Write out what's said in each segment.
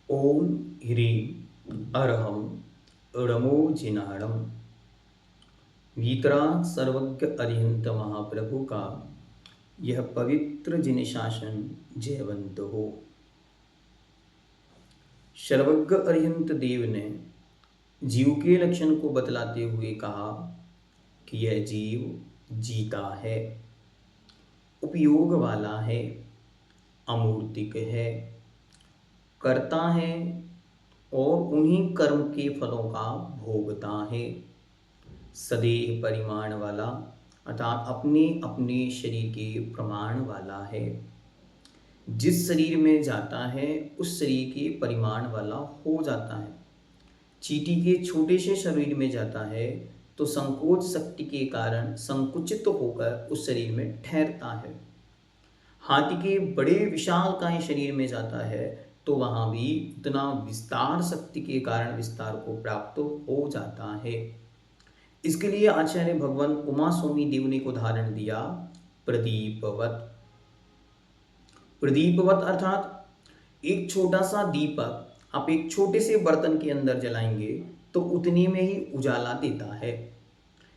ओम ह्रीं अरहम रमो जिनाड़म वीतराग सर्वज्ञ अरिहंत महाप्रभु का यह पवित्र जिन शासन जयवंत हो। सर्वज्ञ अरिहंत देव ने जीव के लक्षण को बतलाते हुए कहा कि यह जीव जीता है, उपयोग वाला है, अमूर्तिक है, करता है और उन्हीं कर्म के फलों का भोगता है। सदेह परिमाण वाला अर्थात अपने अपने शरीर के प्रमाण वाला है। जिस शरीर में जाता है उस शरीर के परिमाण वाला हो जाता है। चींटी के छोटे से शरीर में जाता है तो संकोच शक्ति के कारण संकुचित होकर उस शरीर में ठहरता है। हाथी के बड़े विशालकाय शरीर में जाता है तो वहां भी उतना विस्तार शक्ति के कारण विस्तार को प्राप्त हो जाता है। इसके लिए आचार्य भगवान उमा स्वामी देव ने एक उदाहरण दिया, प्रदीपवत। प्रदीपवत अर्थात एक छोटा सा दीपक आप एक छोटे से बर्तन के अंदर जलाएंगे तो उतने में ही उजाला देता है,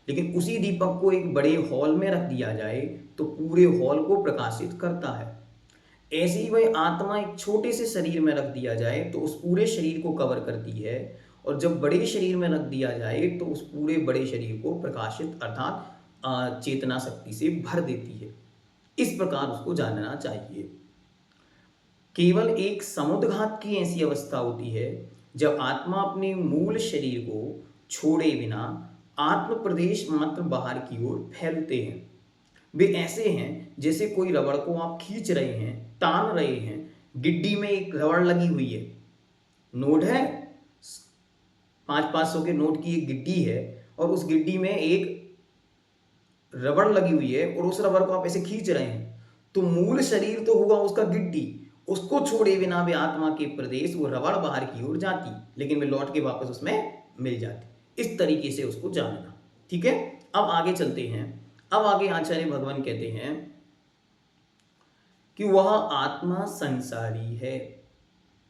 लेकिन उसी दीपक को एक बड़े हॉल में रख दिया जाए तो पूरे हॉल को प्रकाशित करता है। ऐसे ही वह आत्मा एक छोटे से शरीर में रख दिया जाए तो उस पूरे शरीर को कवर करती है, और जब बड़े शरीर में रख दिया जाए तो उस पूरे बड़े शरीर को प्रकाशित अर्थात चेतना शक्ति से भर देती है। इस प्रकार उसको जानना चाहिए। केवल एक समुद्घात की ऐसी अवस्था होती है जब आत्मा अपने मूल शरीर को छोड़े बिना आत्म प्रदेश मात्र बाहर की ओर फैलते हैं। वे ऐसे हैं जैसे कोई रबड़ को आप खींच रहे हैं, तान रहे हैं। गिड्डी में एक रबड़ लगी हुई है, नोट है, 500-500 के नोट की एक गिड्डी है और उस गिड्डी में एक रबड़ लगी हुई है और उस रबड़ को आप ऐसे खींच रहे हैं तो मूल शरीर तो हुआ उसका गिड्डी, उसको छोड़े बिना भी आत्मा के प्रदेश वो रबड़ बाहर की ओर जाती, लेकिन वे लौट के वापस उसमें मिल जाती। इस तरीके से उसको जानना। ठीक है, अब आगे चलते हैं। अब आगे आचार्य भगवान कहते हैं कि वह आत्मा संसारी है।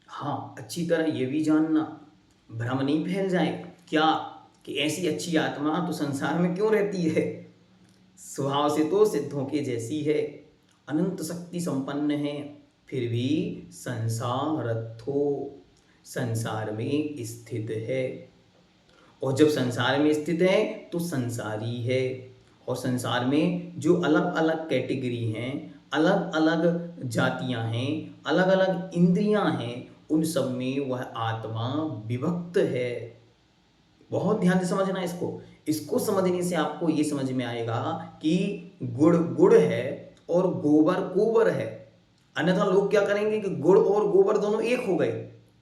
हाँ, अच्छी तरह यह भी जानना, भ्रम नहीं फैल जाए क्या कि ऐसी अच्छी आत्मा तो संसार में क्यों रहती है। स्वभाव से तो सिद्धों के जैसी है, अनंत शक्ति संपन्न है, फिर भी संसारत्थो संसार में स्थित है। और जब संसार में स्थित है तो संसारी है। और संसार में जो अलग अलग कैटेगरी हैं, अलग अलग जातियां हैं, अलग अलग इंद्रियां हैं, उन सब में वह आत्मा विभक्त है। बहुत ध्यान से समझना इसको। इसको समझने से आपको ये समझ में आएगा कि गुड़ गुड़ है और गोबर गोबर है। अन्यथा लोग क्या करेंगे कि गुड़ और गोबर दोनों एक हो गए।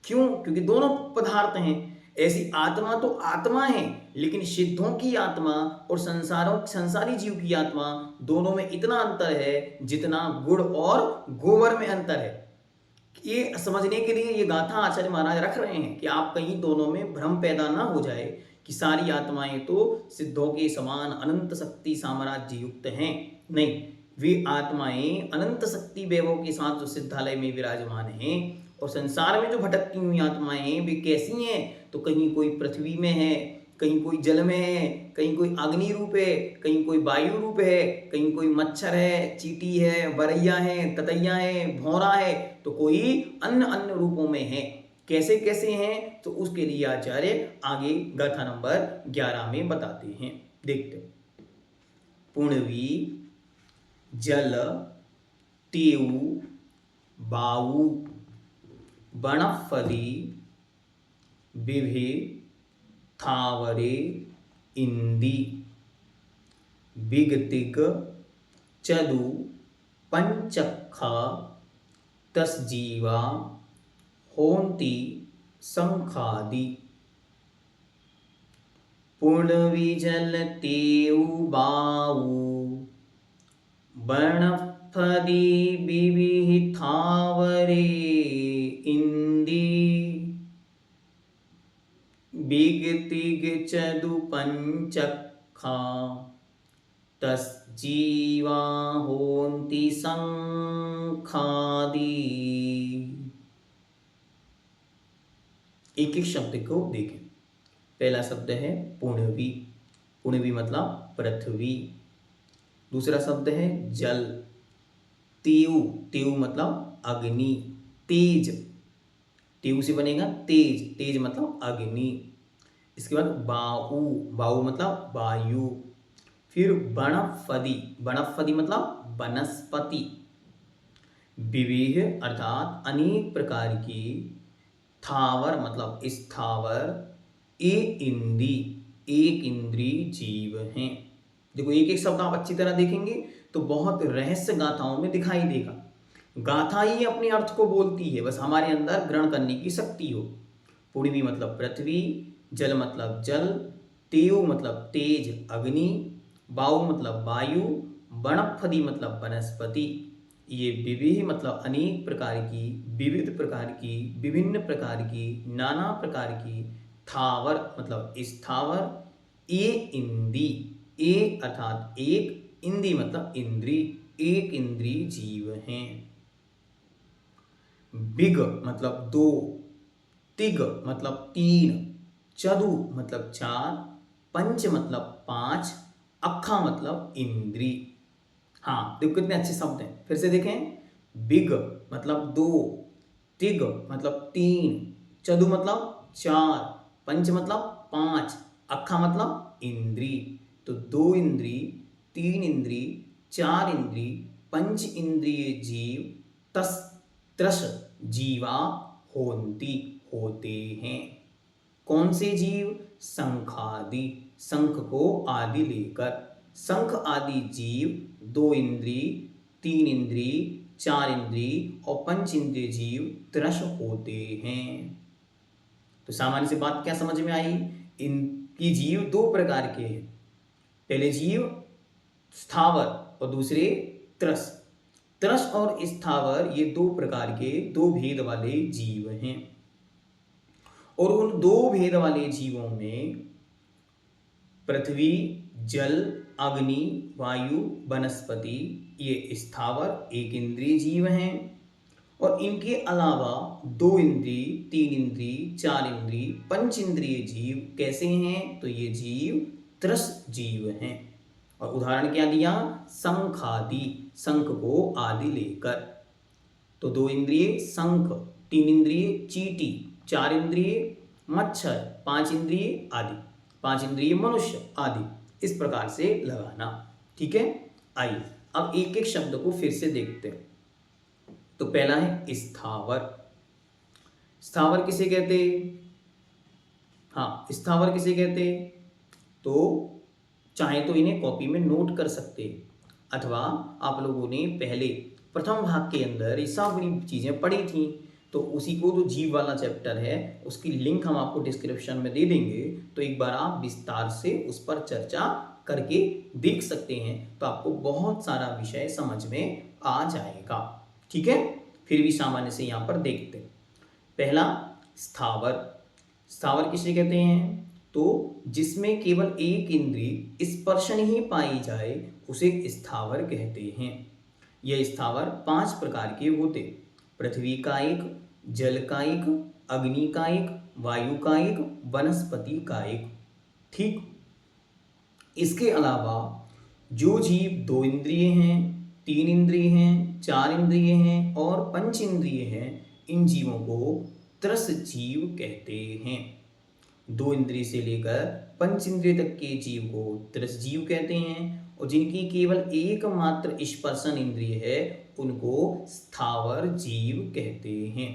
क्यों? क्योंकि दोनों पदार्थ हैं। ऐसी आत्मा तो आत्मा है, लेकिन सिद्धों की आत्मा और संसारी जीव की आत्मा दोनों में इतना अंतर है जितना गुड़ और गोबर में अंतर है। ये समझने के लिए ये गाथा आचार्य महाराज रख रहे हैं कि आप कहीं दोनों में भ्रम पैदा ना हो जाए कि सारी आत्माएं तो सिद्धों के समान अनंत शक्ति साम्राज्य युक्त हैं। नहीं, वे आत्माएं अनंत शक्ति वैभव के साथ जो सिद्धालय में विराजमान हैं, और संसार में जो भटकती हुई आत्माएं हैं वे कैसी हैं, तो कहीं कोई पृथ्वी में है, कहीं कोई जल में है, कहीं कोई अग्नि रूप है, कहीं कोई वायु रूप है, कहीं कोई मच्छर है, चींटी है, बरैया है, ततैया है, भौरा है, तो कोई अन्य अन्य रूपों में है। कैसे कैसे हैं तो उसके लिए आचार्य आगे गाथा नंबर 11 में बताते हैं। देखते हैं। पुण्वी जल तेऊ बाऊ बनफली विभे थावरे इंदी बिगतिक चदु पंचखा तसजीवा होंती संखादि। पुण्वी जल तेऊ बाऊ बनफली विभि थावरे इंदी बिगतिग चदु पंचखा तसजीवा होंति संखादि। एक एक शब्द को देखें। पहला शब्द है पुण्यवी, पुण्यवी मतलब पृथ्वी। दूसरा शब्द है जल, तेयु, तेयु मतलब अग्नि, तेज, तेयु से बनेगा तेज, तेज मतलब अग्नि। इसके बाद बाऊ, बाऊ मतलब वायु। फिर वनस्पति, वनस्पति मतलब वनस्पति। विविध अर्थात अनेक प्रकार की। थावर मतलब स्थावर। ए इंद्री, एक इंद्री जीव हैं। देखो एक एक शब्द आप अच्छी तरह देखेंगे तो बहुत रहस्य गाथाओं में दिखाई देगा। गाथा ही अपने अर्थ को बोलती है, बस हमारे अंदर ग्रहण करने की शक्ति हो। पूर्वी मतलब पृथ्वी, जल मतलब जल, तेयु मतलब तेज अग्नि, वायु मतलब वायु, वनस्पति मतलब वनस्पति। ये विविध मतलब अनेक प्रकार की, विविध प्रकार की, विभिन्न प्रकार की, नाना प्रकार की। थावर मतलब स्थावर। ए इंद्री, ए अर्थात एक, इंद्री मतलब इंद्री, एक इंद्री जीव हैं। बिग मतलब दो, तिग मतलब तीन, चतु मतलब चार, पंच मतलब पांच, अखा मतलब इंद्री। हाँ देखो कितने अच्छे शब्द हैं, फिर से देखें। बिग मतलब दो, तिग मतलब तीन, चतु मतलब चार, पंच मतलब पांच, अखा मतलब इंद्री। तो दो इंद्री, तीन इंद्री, चार इंद्री, पंच इंद्रिय जीव तस त्रस जीवा होन्ति, होते हैं। कौन से जीव? शंखादि, शंख को आदि लेकर। शंख आदि जीव दो इंद्री, तीन इंद्री, चार इंद्री और पंच इंद्रिय जीव त्रस होते हैं। तो सामान्य से बात क्या समझ में आई? इनकी जीव दो प्रकार के हैं। पहले जीव स्थावर और दूसरे त्रस। त्रस और स्थावर ये दो प्रकार के, दो भेद वाले जीव हैं। और उन दो भेद वाले जीवों में पृथ्वी, जल, अग्नि, वायु, वनस्पति ये स्थावर एक इंद्रिय जीव हैं। और इनके अलावा दो इंद्रिय, तीन इंद्रिय, चार इंद्रिय, पंच इंद्रिय जीव कैसे हैं? तो ये जीव त्रस जीव हैं। और उदाहरण क्या दिया? शंखादि, शंख को आदि लेकर। तो दो इंद्रिय शंख, तीन इंद्रिय चींटी, चार इंद्रिय मच्छर, पांच इंद्रिय आदि, पांच इंद्रिय मनुष्य आदि, इस प्रकार से लगाना। ठीक है, आइए अब एक एक शब्द को फिर से देखते हैं। तो पहला है स्थावर। स्थावर किसे कहते? हाँ, स्थावर किसे कहते? तो चाहे तो इन्हें कॉपी में नोट कर सकते, अथवा आप लोगों ने पहले प्रथम भाग के अंदर ये सारी चीज़ें पढ़ी थी, तो उसी को जो जीव वाला चैप्टर है उसकी लिंक हम आपको डिस्क्रिप्शन में दे देंगे। तो एक बार आप विस्तार से उस पर चर्चा करके देख सकते हैं, तो आपको बहुत सारा विषय समझ में आ जाएगा। ठीक है, फिर भी सामान्य से यहाँ पर देखते हैं। पहला स्थावर। स्थावर किसे कहते हैं? तो जिसमें केवल एक इंद्रिय स्पर्शन ही पाई जाए उसे स्थावर कहते हैं। यह स्थावर पांच प्रकार के होते: पृथ्वी का एक, जल का एक, अग्नि का एक, वायु का एक, वनस्पति का एक। ठीक, इसके अलावा जो जीव दो इंद्रिय हैं, तीन इंद्रिय हैं, चार इंद्रिय हैं और पंच इंद्रिय हैं, इन जीवों को त्रस जीव कहते हैं। दो इंद्रिय से लेकर पंच इंद्रिय तक के जीव को त्रस जीव कहते हैं। और जिनकी केवल एकमात्र स्पर्शन इंद्रिय है उनको स्थावर जीव कहते हैं।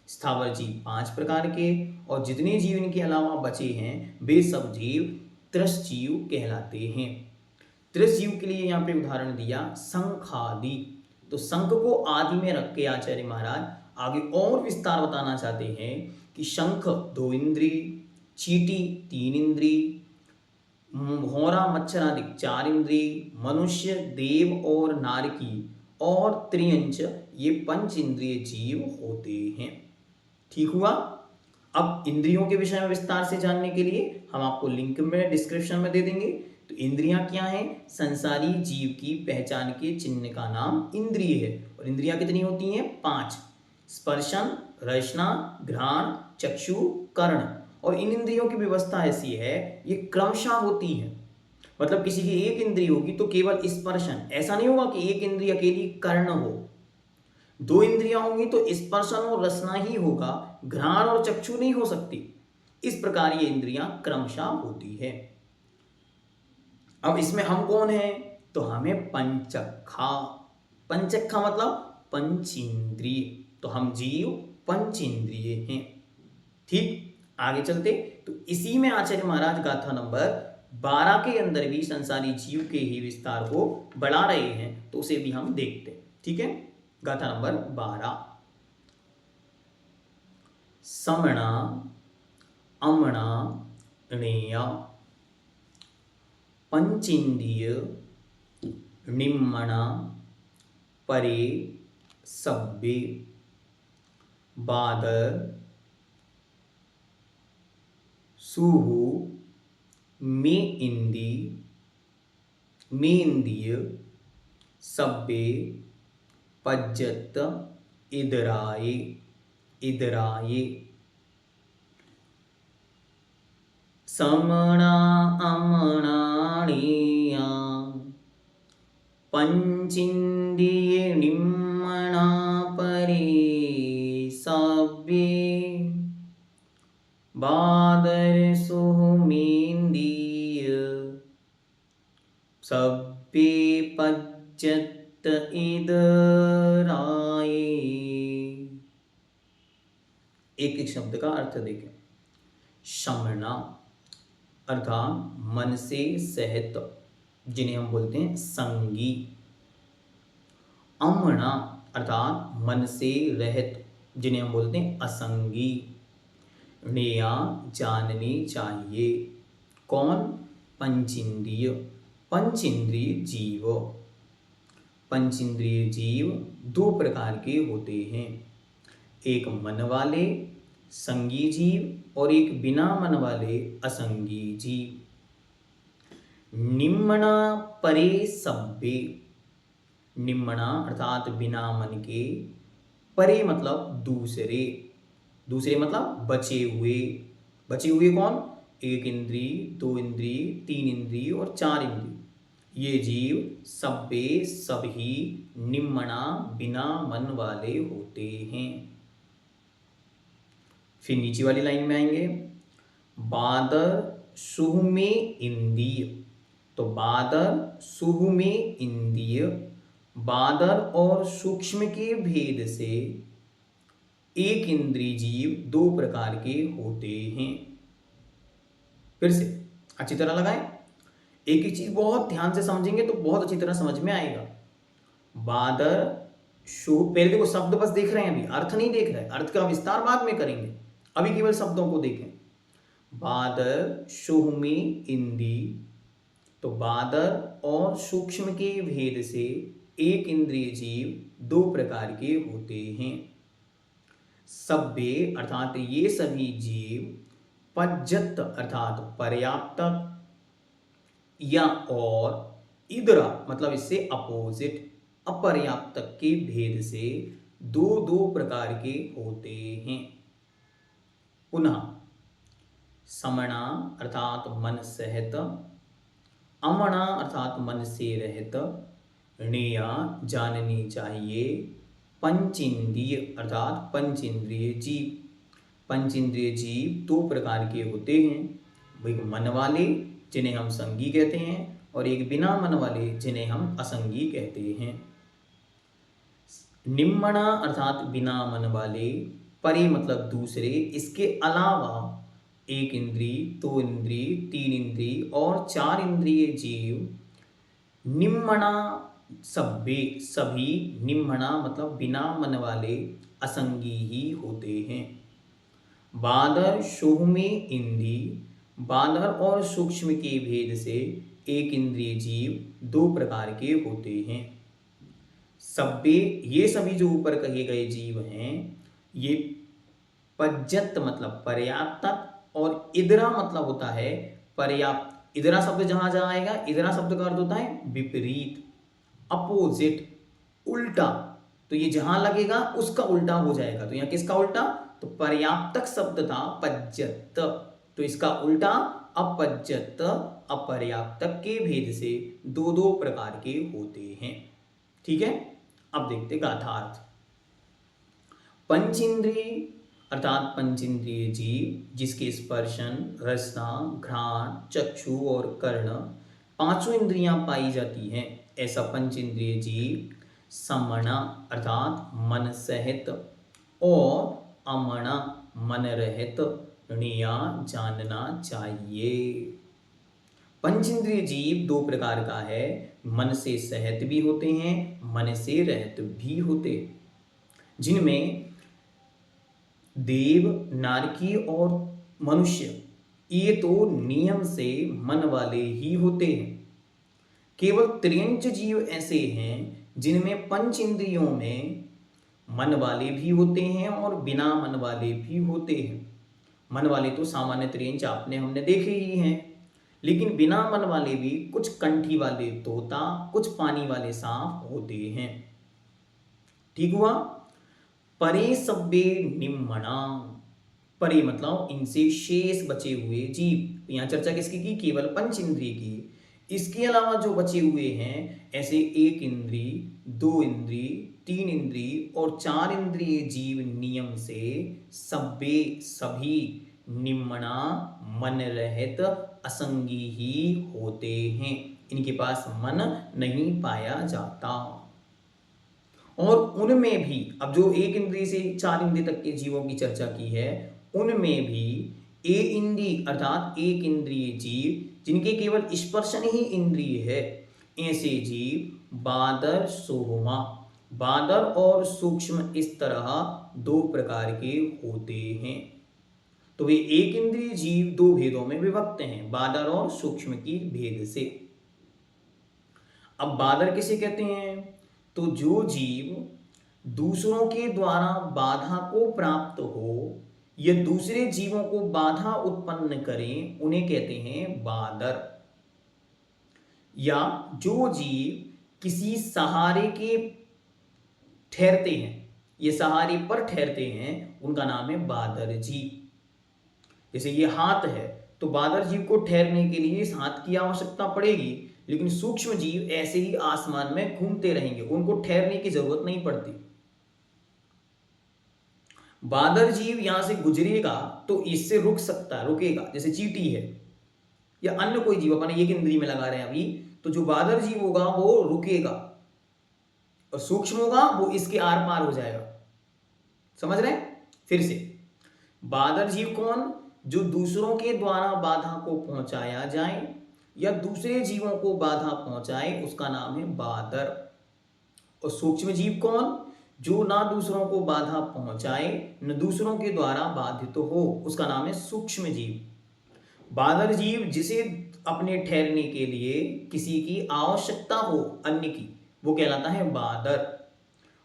स्थावर जीव पांच प्रकार के, और जितने जीव इनके अलावा बचे हैं वे सब जीव त्रस जीव कहलाते हैं। त्रस जीव के लिए यहाँ पे उदाहरण दिया शंखादि। तो शंख को आदि में रख के आचार्य महाराज आगे और विस्तार बताना चाहते हैं कि शंख दो इंद्रिय, चींटी तीन इंद्रिय, भौरा मच्छर आदि चार इंद्रिय, मनुष्य, देव और नारकी और त्रियंच ये पंच इंद्रिय जीव होते हैं। ठीक हुआ। अब इंद्रियों के विषय में विस्तार से जानने के लिए हम आपको लिंक में डिस्क्रिप्शन में दे देंगे। तो इंद्रियां क्या हैं? संसारी जीव की पहचान के चिन्ह का नाम इंद्रिय है। और इंद्रियां कितनी होती हैं? पांच: स्पर्शन, रसना, घ्राण, चक्षु, कर्ण। और इन इंद्रियों की व्यवस्था ऐसी है, ये क्रमशः होती है। मतलब किसी की एक इंद्रिय होगी तो केवल स्पर्शन, ऐसा नहीं होगा कि एक इंद्रिय अकेली कर्ण हो। दो इंद्रियां होंगी तो स्पर्शन और रसना ही होगा, घ्राण और चक्षु नहीं हो सकती। इस प्रकार ये इंद्रियां क्रमशः होती है। अब इसमें हम कौन हैं? तो हमें पंचखा। पंचखा मतलब पंचेंद्रिय। तो हम जीव पंचेंद्रिय हैं। ठीक, आगे चलते। तो इसी में आचार्य महाराज गाथा नंबर 12 के अंदर भी संसारी जीव के ही विस्तार को बढ़ा रहे हैं, तो उसे भी हम देखते हैं। ठीक है, गाथा नंबर 12। समणा अमणा णेया पंचेंद्रिय निम्मणा परे सब्बे बादर सुहु में इंद्रिय सब्बे पज्जत इदराये समणा अमणाणीया पंचेंद्रिय निम्मणा परे सब्बे बादर सुहमेन्द्रिय सब्बे पज्जत इदराये। एक एक शब्द का अर्थ देखें। शमना अर्थात मन से सहित, जिन्हें हम बोलते हैं संगी। अमना अर्थात मन से रहित, जिन्हें हम बोलते हैं असंगी। णेया जाननी चाहिए। कौन? पंचेंद्रिय। पंचेंद्रिय जीव। पंचेंद्रिय जीव दो प्रकार के होते हैं, एक मन वाले संगी जीव और एक बिना मन वाले असंगी जीव। निम्मणा परे सब्बे। निम्मणा अर्थात बिना मन के, परे मतलब दूसरे। दूसरे मतलब बचे हुए। बचे हुए कौन? एक इंद्री, दो इंद्री, तीन इंद्री और चार इंद्री। ये जीव सब्बे सभी निम्मणा बिना मन वाले होते हैं। फिर नीचे वाली लाइन में आएंगे। बादर सुहमे इंद्रिय। तो बादर सुहमे इंद्रिय, बादर और सूक्ष्म के भेद से एक इंद्रिय जीव दो प्रकार के होते हैं। फिर से अच्छी तरह लगाएं। एक ही चीज बहुत ध्यान से समझेंगे तो बहुत अच्छी तरह समझ में आएगा। बादर पहले देखो, शब्द बस देख रहे हैं, अभी अर्थ नहीं देख रहे, अर्थ का विस्तार बाद में करेंगे, अभी केवल शब्दों को देखें। बादर सुहमे इंद्री, तो बादर और सूक्ष्म के भेद से एक इंद्रिय जीव दो प्रकार के होते हैं। सब्बे अर्थात ये सभी जीव, पज्जत अर्थात पर्याप्त, या और इदरा मतलब इससे अपोजिट, अपर्याप्त के भेद से दो दो प्रकार के होते हैं। पुनः समणा अर्थात मन सहित, अमणा अर्थात मन से रहित, णेया जाननी चाहिए, पंचेंद्रिय अर्थात पंचेंद्रिय जीव। पंचेंद्रिय जीव दो प्रकार के होते हैं, एक मन वाले जिन्हें हम संगी कहते हैं और एक बिना मन वाले जिन्हें हम असंगी कहते हैं। निम्मणा अर्थात बिना मन वाले, परे मतलब दूसरे, इसके अलावा एक इंद्री, दो इंद्री, तीन इंद्री और चार इंद्रिय जीव निम्मणा सब्बे सभी, निम्मणा मतलब बिना मन वाले असंगी ही होते हैं। बादर सुहमे इंद्री, बादर और सूक्ष्म के भेद से एक इंद्रिय जीव दो प्रकार के होते हैं। सब्बे ये सभी जो ऊपर कहे गए जीव हैं, ये पज्जत मतलब पर्याप्त और इदरा मतलब होता है पर्याप्त। इदरा शब्द जहां जहां आएगा, इदरा शब्द का अर्थ होता है विपरीत, अपोजिट, उल्टा। तो ये जहां लगेगा उसका उल्टा हो जाएगा। तो यहाँ किसका उल्टा? तो पर्याप्तक शब्द था पज्यत, तो इसका उल्टा अपज्यत, अपर्याप्तक के भेद से दो दो प्रकार के होते हैं। ठीक है, अब देखते गाथार्थ। पंचेंद्रिय अर्थात पंचेंद्रिय जीव जिसके स्पर्शन, रसना, घ्राण, चक्षु और कर्ण पांचों इंद्रियां पाई जाती हैं, ऐसा पंचेंद्रिय जीव समणा अर्थात मन सहित और अमणा मन रहित णिया जानना चाहिए। पंचेंद्रिय जीव दो प्रकार का है, मन से सहित भी होते हैं, मन से रहित भी होते, जिनमें देव, नारकी और मनुष्य ये तो नियम से मन वाले ही होते हैं। केवल त्रियंच जीव ऐसे हैं जिनमें पंच इंद्रियों में मन वाले भी होते हैं और बिना मन वाले भी होते हैं। मन वाले तो सामान्य त्रियंच आपने हमने देखे ही हैं, लेकिन बिना मन वाले भी कुछ कंठी वाले तोता, कुछ पानी वाले सांप होते हैं। ठीक हुआ। परे सब्बे निम्मणा, परे मतलब इनसे शेष बचे हुए जीव। यहाँ चर्चा किसकी की? केवल पंच इंद्रिय की। इसके अलावा जो बचे हुए हैं ऐसे एक इंद्रिय, दो इंद्रिय, तीन इंद्रिय और चार इंद्रिय जीव नियम से सब्बे सभी निम्मणा मन रहित असंगी ही होते हैं। इनके पास मन नहीं पाया जाता। और उनमें भी अब जो एक इंद्रिय से चार इंद्रिय तक के जीवों की चर्चा की है, उनमें भी ए इंद्रिय अर्थात एक इंद्रिय जीव जिनके केवल स्पर्शन ही इंद्रिय है, ऐसे जीव बादर सोहमा, बादर और सूक्ष्म इस तरह दो प्रकार के होते हैं। तो वे एक इंद्रिय जीव दो भेदों में विभक्त हैं, बादर और सूक्ष्म की भेद से। अब बादर किसे कहते हैं? तो जो जीव दूसरों के द्वारा बाधा को प्राप्त हो या दूसरे जीवों को बाधा उत्पन्न करें, उन्हें कहते हैं बादर। या जो जीव किसी सहारे के ठहरते हैं, ये सहारे पर ठहरते हैं, उनका नाम है बादर जीव। जैसे ये हाथ है, तो बादर जीव को ठहरने के लिए इस हाथ की आवश्यकता पड़ेगी, लेकिन सूक्ष्म जीव ऐसे ही आसमान में घूमते रहेंगे, उनको ठहरने की जरूरत नहीं पड़ती। बादर जीव यहां से गुजरेगा तो इससे रुक सकता है, रुकेगा, जैसे चींटी है या अन्य कोई जीव अपने एक इंद्रिय में लगा रहे हैं अभी, तो जो बादर जीव होगा वो रुकेगा और सूक्ष्म होगा वो इसके आर पार हो जाएगा। समझ रहे हैं? फिर से, बादर जीव कौन? जो दूसरों के द्वारा बाधा को पहुंचाया जाए या दूसरे जीवों को बाधा पहुंचाए, उसका नाम है बादर। और सूक्ष्म जीव कौन? जो ना दूसरों को बाधा पहुंचाए न दूसरों के द्वारा बाधित हो, उसका नाम है सूक्ष्म जीव। बादर जीव जिसे अपने ठहरने के लिए किसी की आवश्यकता हो अन्य की, वो कहलाता है बादर।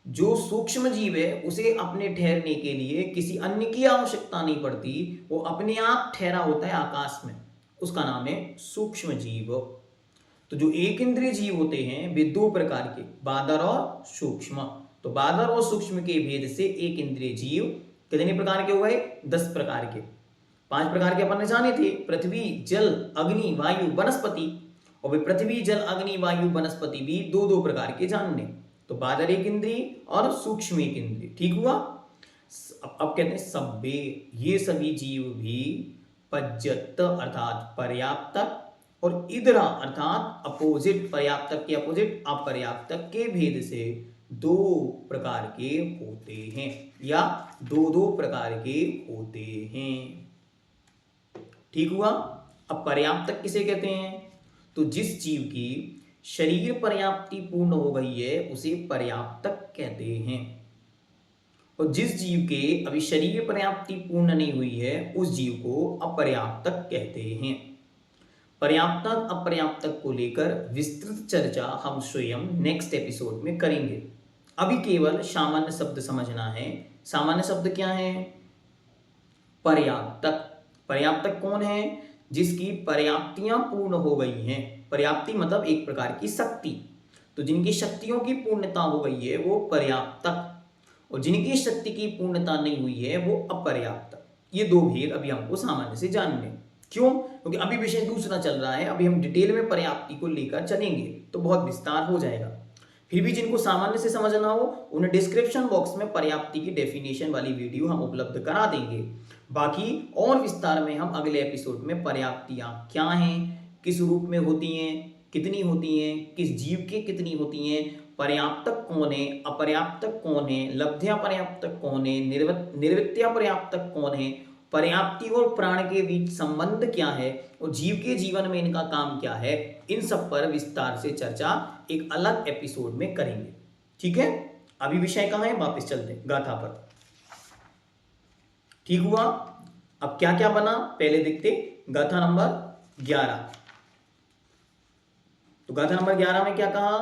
जो सूक्ष्म जीव है उसे अपने ठहरने के लिए किसी अन्य की आवश्यकता नहीं पड़ती, वो अपने आप ठहरा होता है आकाश में, उसका नाम है सूक्ष्म जीव। तो जो एक इंद्रिय जीव होते हैं वे दो प्रकार के, बादर और सूक्ष्म। तो बादर और सूक्ष्म के भेद से एक इंद्रिय जीव कितने प्रकार के हो गए? 10 प्रकार के। 5 प्रकार के अपन ने जाने थे, पृथ्वी, जल, अग्नि, वायु, वनस्पति। और वे पृथ्वी, जल, अग्नि, वायु, वनस्पति भी दो दो प्रकार के जानने। तो बादर एक इंद्रिय और सूक्ष्म एक इंद्रिय। ठीक हुआ। अब कहते हैं सब्बे, ये सभी जीव भी पज्यत अर्थात पर्याप्तक और इदरा अर्थात अपोजिट, पर्याप्तक के अपोजिट अपर्याप्तक के भेद से दो प्रकार के होते हैं या दो दो प्रकार के होते हैं। ठीक हुआ। अब पर्याप्तक किसे कहते हैं? तो जिस जीव की शरीर पर्याप्ति पूर्ण हो गई है उसे पर्याप्तक कहते हैं, और जिस जीव के अभी शरीर पर्याप्ति पूर्ण नहीं हुई है उस जीव को अपर्याप्तक कहते हैं। पर्याप्तक अपर्याप्तक को लेकर विस्तृत चर्चा हम स्वयं नेक्स्ट एपिसोड में करेंगे। अभी केवल सामान्य शब्द समझना है। सामान्य शब्द क्या है? पर्याप्तक। पर्याप्तक कौन है? जिसकी पर्याप्तियां पूर्ण हो गई हैं। पर्याप्ति मतलब एक प्रकार की शक्ति। तो जिनकी शक्तियों की पूर्णता हो गई है वो पर्याप्तक, और जिनकी शक्ति की पूर्णता नहीं हुई है वो अपर्याप्तक। ये दो भेद अभी हमको सामान्य से जानने। क्यों? क्योंकि अभी विषय दूसरा चल रहा है, अभी हम डिटेल में पर्याप्ति को लेकर चलेंगे तो बहुत विस्तार हो जाएगा। फिर भी जिनको सामान्य से समझना हो उन्हें डिस्क्रिप्शन बॉक्स में पर्याप्ति की डेफिनेशन वाली वीडियो हम उपलब्ध करा देंगे। बाकी और विस्तार में हम अगले एपिसोड में पर्याप्तियां क्या हैं, किस रूप में होती हैं, कितनी होती हैं, किस जीव के कितनी होती हैं, पर्याप्तक कौन है, अपर्याप्तक कौन है, लब्ध्या पर्याप्तक कौन है, निर्वृत्या पर्याप्तक कौन है, पर्याप्ति और प्राण के बीच संबंध क्या है और जीव के जीवन में इनका काम क्या है, इन सब पर विस्तार से चर्चा एक अलग एपिसोड में करेंगे। ठीक है, अभी विषय कहाँ है, वापस चलते हैं गाथा पर। ठीक हुआ? अब क्या क्या बना पहले देखते, गाथा नंबर 11। तो गाथा नंबर 11 में क्या कहा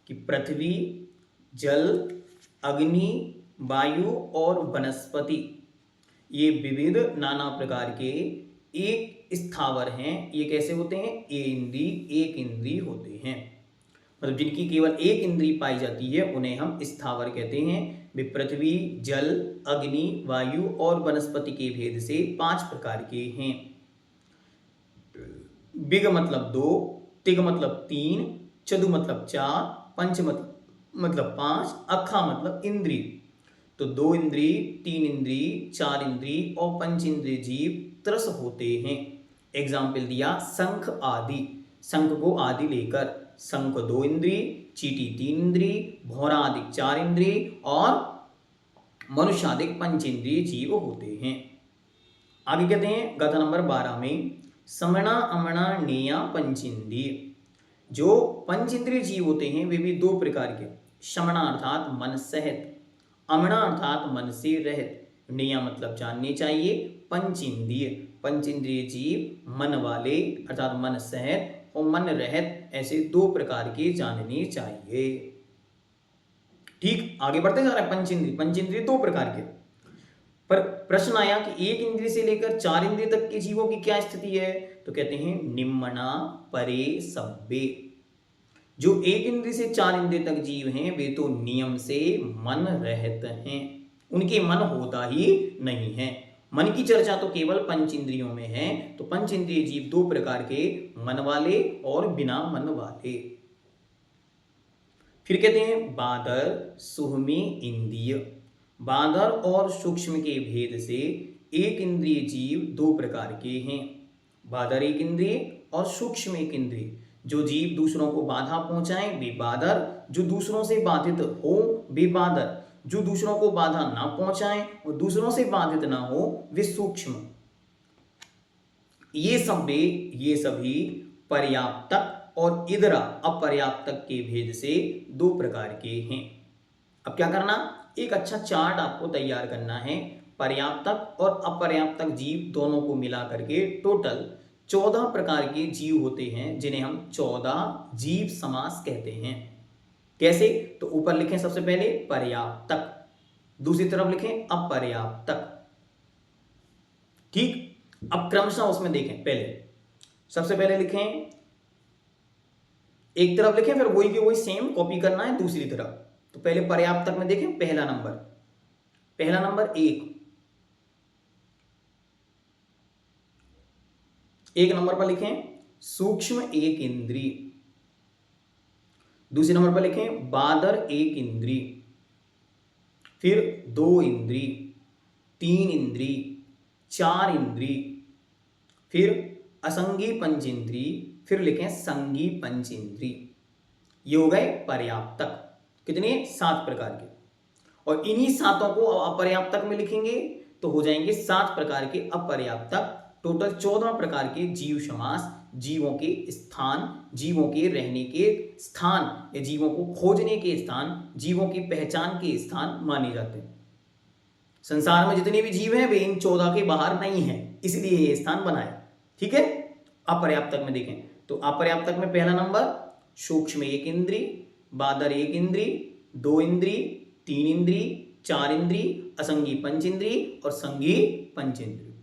कि पृथ्वी, जल, अग्नि, वायु और वनस्पति ये विविध नाना प्रकार के एक स्थावर हैं। ये कैसे होते हैं? एक इंद्री होते हैं, मतलब जिनकी केवल एक इंद्री पाई जाती है उन्हें हम स्थावर कहते हैं। वे पृथ्वी, जल, अग्नि, वायु और वनस्पति के भेद से 5 प्रकार के हैं। बिग मतलब 2, तिग मतलब 3, चदु मतलब 4, पंच मतलब 5, अखा मतलब इंद्री। तो 2 इंद्री, 3 इंद्री, 4 इंद्री और पंच इंद्रिय जीव त्रस होते हैं। एग्जाम्पल दिया शंख आदि, शंख को आदि लेकर शंख 2 इंद्री, चींटी 3 इंद्री, भौरा आदि 4 इंद्री और मनुष्य आदि 5 इंद्रिय जीव होते हैं। आगे कहते हैं गाथा नंबर 12 में समणा, अमणा, नेया, पंचेंद्रिय। जो पंचेंद्रिय जीव होते हैं वे भी 2 प्रकार के, शमणा अर्थात मन सहित, अमणा अर्थात मन से रहित, नेया मतलब जानने चाहिए, पंचेंद्रिय, पंचेंद्रिय जीव मन वाले अर्थात मन सहित और मन रहित, ऐसे 2 प्रकार के जानने चाहिए। ठीक, आगे बढ़ते जा रहे हैं। पंचेंद्रिय 2 प्रकार के। पर प्रश्न आया कि 1 इंद्रिय से लेकर 4 इंद्रिय तक के जीवों की क्या स्थिति है? तो कहते हैं निम्मना परे सब्बे। जो 1 इंद्रिय से 4 इंद्रिय तक जीव हैं वे तो नियम से मन रहित हैं, उनके मन होता ही नहीं है। मन की चर्चा तो केवल पंच इंद्रियों में है। तो पंच इंद्रिय जीव 2 प्रकार के, मन वाले और बिना मन वाले। फिर कहते हैं बादर, सूक्ष्म इंद्रिय। बादर और सूक्ष्म के भेद से 1 इंद्रिय जीव 2 प्रकार के हैं। बादर 1 इंद्रिय और सूक्ष्म 1 इंद्रिय। जो जीव दूसरों को बाधा पहुंचाएं वे बादर, जो दूसरों से बाधित हो वे बादर, जो दूसरों को बाधा ना पहुंचाएं और दूसरों से बाधित ना हो वे सूक्ष्म। ये सभी पर्याप्तक और इदरा अपर्याप्तक के भेद से 2 प्रकार के हैं। अब क्या करना, एक अच्छा चार्ट आपको तैयार करना है। पर्याप्तक और अपर्याप्तक जीव दोनों को मिला करके टोटल 14 प्रकार के जीव होते हैं, जिन्हें हम 14 जीव समास कहते हैं। कैसे? तो ऊपर लिखें सबसे पहले पर्याप्तक, दूसरी तरफ लिखें अपर्याप्तक। ठीक, अब क्रमशः उसमें देखें। पहले सबसे पहले लिखें, एक तरफ लिखें, फिर वही के वही सेम कॉपी करना है दूसरी तरफ। तो पहले पर्याप्तक में देखें, पहला नंबर 1 नंबर पर लिखें सूक्ष्म 1 इंद्री। दूसरे नंबर पर लिखें बादर 1 इंद्री, फिर 2 इंद्री, 3 इंद्री, 4 इंद्री, फिर असंगी पंचेंद्री, फिर लिखें संगी पंचेंद्री। ये हो गए पर्याप्तक। कितने? 7 प्रकार के। और इन्हीं 7 को अपर्याप्तक में लिखेंगे तो हो जाएंगे 7 प्रकार के अपर्याप्तक। टोटल 14 प्रकार के जीव समास, जीवों के स्थान, जीवों के रहने के स्थान या जीवों को खोजने के स्थान, जीवों की पहचान के स्थान माने जाते हैं। संसार में जितने भी जीव हैं वे इन 14 के बाहर नहीं हैं, इसलिए ये स्थान बनाए। ठीक है, अपर्याप्तक में देखें तो अपर्याप्तक में पहला नंबर सूक्ष्म 1 इंद्री, बादर 1 इंद्री, 2 इंद्री, 3 इंद्री, 4 इंद्री, असंगी पंचेंद्री और संगी पंचेंद्री।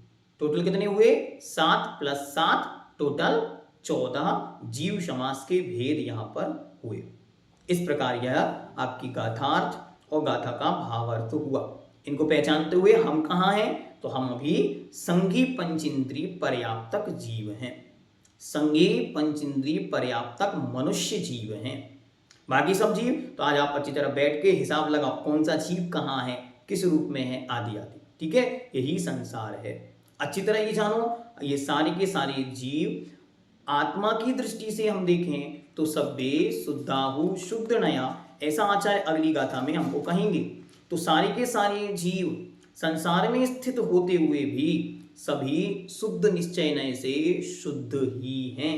टोटल कितने हुए? 7 + 7 टोटल 14 जीव समास के भेद यहां पर हुए। इस प्रकार यह आपकी गाथार्थ और गाथा का भावार्थ हुआ। इनको पहचानते हुए हम कहाँ हैं, तो हम अभी संघी पंचेंद्रिय पर्याप्तक जीव हैं, संघी पंचेंद्रिय पर्याप्तक मनुष्य जीव हैं। बाकी सब जीव तो आज आप अच्छी तरह बैठ के हिसाब लगाओ कौन सा जीव कहाँ है, किस रूप में है, आदि आदि। ठीक है, यही संसार है। अच्छी तरह ये जानो, ये सारे के सारे जीव आत्मा की दृष्टि से हम देखें तो सभ्य शुद्धाहु शुद्ध नया, ऐसा आचार्य अगली गाथा में हमको कहेंगे। तो सारे के सारे जीव संसार में स्थित होते हुए भी सभी शुद्ध निश्चय नय से शुद्ध ही हैं,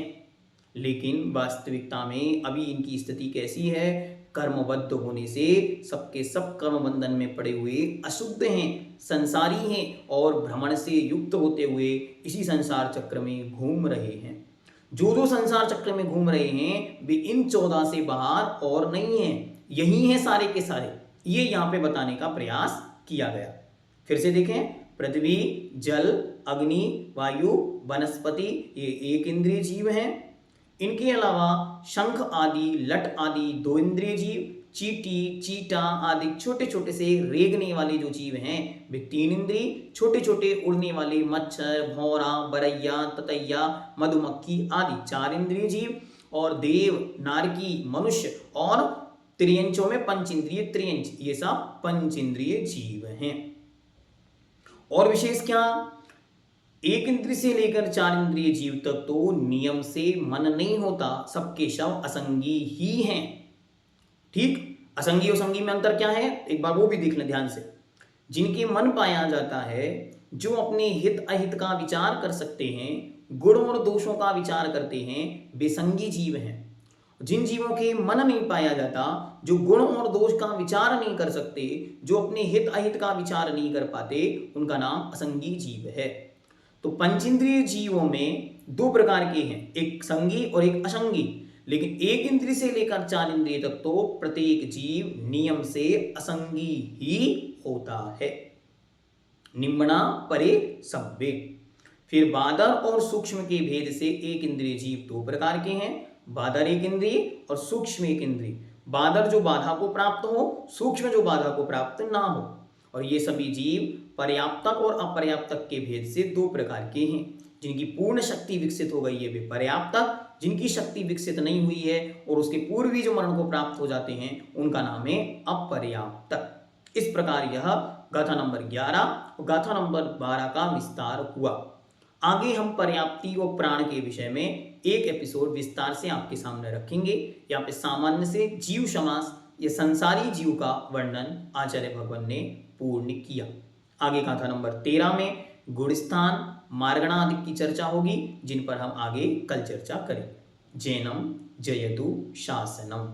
लेकिन वास्तविकता में अभी इनकी स्थिति कैसी है, कर्मबद्ध होने से सबके सब कर्म बंधन में पड़े हुए अशुद्ध हैं, संसारी हैं और भ्रमण से युक्त होते हुए इसी संसार चक्र में घूम रहे हैं। जो संसार चक्र में घूम रहे हैं वे इन 14 से बाहर और नहीं हैं, यही हैं सारे के सारे। ये यहाँ पे बताने का प्रयास किया गया। फिर से देखें, पृथ्वी, जल, अग्नि, वायु, वनस्पति ये एक इंद्रिय जीव हैं। इनके अलावा शंख आदि, लट आदि 2 इंद्रिय जीव, चीटी, चीटा आदि छोटे छोटे से रेंगने वाले जो जीव हैं वे 3 इंद्रिय, छोटे छोटे उड़ने वाले मच्छर, भौरा, बरैया, ततैया, मधुमक्खी आदि 4 इंद्रिय जीव, और देव, नारकी, मनुष्य और त्रियंचों में पंचेंद्रिय त्रियंच, ये सब पंचेंद्रिय जीव हैं। और विशेष क्या, 1 इंद्रिय से लेकर 4 इंद्रिय जीव तक तो नियम से मन नहीं होता, सबके शव असंगी ही हैं। ठीक, असंगी और संगी में अंतर क्या है, एक बार वो भी देख लें ध्यान से। जिनके मन पाया जाता है, जो अपने हित अहित का विचार कर सकते हैं, गुण और दोषों का विचार करते हैं, वे संगी जीव हैं। जिन जीवों के मन नहीं पाया जाता, जो गुण और दोष का विचार नहीं कर सकते, जो अपने हित अहित का विचार नहीं कर पाते, उनका नाम असंगी जीव है। तो पंचेंद्रिय जीवों में 2 प्रकार के हैं, एक संगी और एक असंगी। लेकिन 1 इंद्रिय से लेकर 4 इंद्रिय तक तो प्रत्येक जीव नियम से असंगी ही होता है। निम्ना परे सभ्य। फिर बादर और सूक्ष्म के भेद से 1 इंद्रिय जीव 2 प्रकार के हैं, बादर 1 इंद्रिय और सूक्ष्म 1 इंद्रिय। बादर जो बाधा को प्राप्त हो, सूक्ष्म जो बाधा को प्राप्त ना हो। और ये सभी जीव पर्याप्तक और अपर्याप्तक के भेद से 2 प्रकार के हैं। जिनकी पूर्ण शक्ति विकसित हो गई है वे पर्याप्तक, जिनकी शक्ति विकसित नहीं हुई है और उसके पूर्व भी जो मरण को प्राप्त हो जाते हैं उनका नाम है अपर्याप्तक। इस प्रकार यह गाथा नंबर 11 और गाथा नंबर 12 का विस्तार हुआ। आगे हम पर्याप्ति और प्राण के विषय में एक एपिसोड विस्तार से आपके सामने रखेंगे। यहाँ पे सामान्य से जीव समास, ये संसारी जीव का वर्णन आचार्य भगवान ने पूर्ण किया। आगे गाथा नंबर 13 में गुणस्थान, मार्गणा आदि की चर्चा होगी, जिन पर हम आगे कल चर्चा करें। जैनम जयतु शासनम।